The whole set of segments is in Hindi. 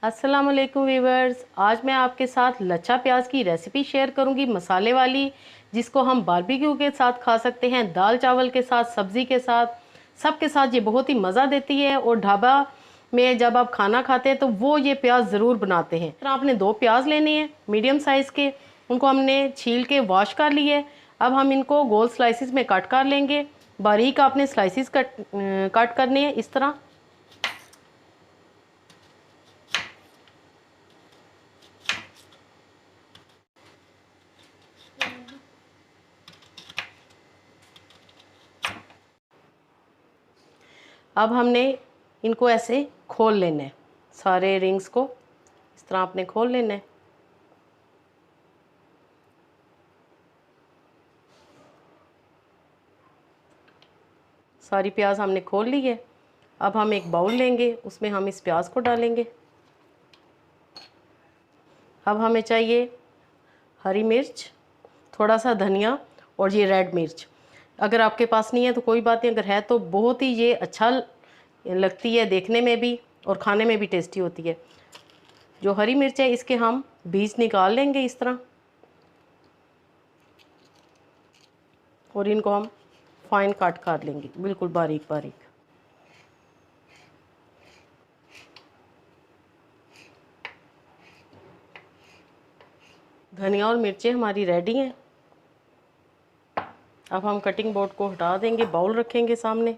अस्सलाम वालेकुम वीवर्स। आज मैं आपके साथ लच्छा प्याज की रेसिपी शेयर करूंगी, मसाले वाली, जिसको हम बारबेक्यू के साथ खा सकते हैं, दाल चावल के साथ, सब्ज़ी के साथ, सबके साथ। ये बहुत ही मज़ा देती है और ढाबा में जब आप खाना खाते हैं तो वो ये प्याज ज़रूर बनाते हैं। तो आपने 2 प्याज लेने हैं मीडियम साइज़ के, उनको हमने छील के वॉश कर लिए। अब हम इनको गोल स्लाइसिस में कट कर लेंगे। बारीक आपने स्लाइसिस कट करने हैं इस तरह। अब हमने इनको ऐसे खोल लेना है, सारे रिंग्स को इस तरह आपने खोल लेना है। सारी प्याज हमने खोल ली है। अब हम एक बाउल लेंगे, उसमें हम इस प्याज को डालेंगे। अब हमें चाहिए हरी मिर्च, थोड़ा सा धनिया और ये रेड मिर्च। अगर आपके पास नहीं है तो कोई बात नहीं, अगर है तो बहुत ही ये अच्छा लगती है देखने में भी और खाने में भी टेस्टी होती है। जो हरी मिर्च है इसके हम बीज निकाल लेंगे इस तरह, और इनको हम फाइन कट कर लेंगे, बिल्कुल बारीक बारीक। धनिया और मिर्चें हमारी रेडी हैं। अब हम कटिंग बोर्ड को हटा देंगे, बाउल रखेंगे सामने।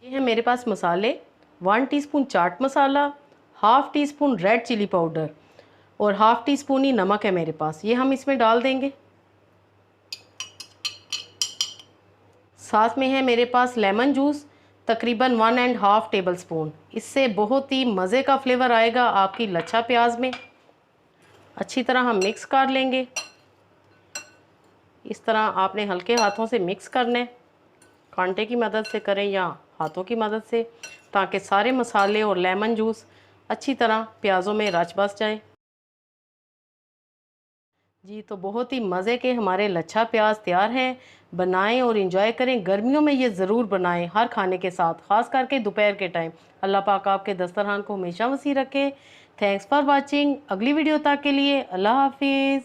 ये है मेरे पास मसाले, 1 teaspoon chaat masala, half teaspoon red chilli powder और हाफ़ टी स्पून ही नमक है मेरे पास। ये हम इसमें डाल देंगे। साथ में है मेरे पास लेमन जूस, तकरीबन 1.5 टेबल स्पून। इससे बहुत ही मज़े का फ्लेवर आएगा आपकी लच्छा प्याज में। अच्छी तरह हम मिक्स कर लेंगे। इस तरह आपने हल्के हाथों से मिक्स करना है, कांटे की मदद से करें या हाथों की मदद से, ताकि सारे मसाले और लेमन जूस अच्छी तरह प्याज़ों में रच बस जाए। जी, तो बहुत ही मज़े के हमारे लच्छा प्याज तैयार हैं। बनाएं और इंजॉय करें। गर्मियों में ये ज़रूर बनाएं हर खाने के साथ, ख़ास करके दोपहर के टाइम। अल्लाह पाक आपके दस्तरखान को हमेशा वसी रखे। Thanks for watching. अगली वीडियो तक के लिए अल्लाह हाफिज़।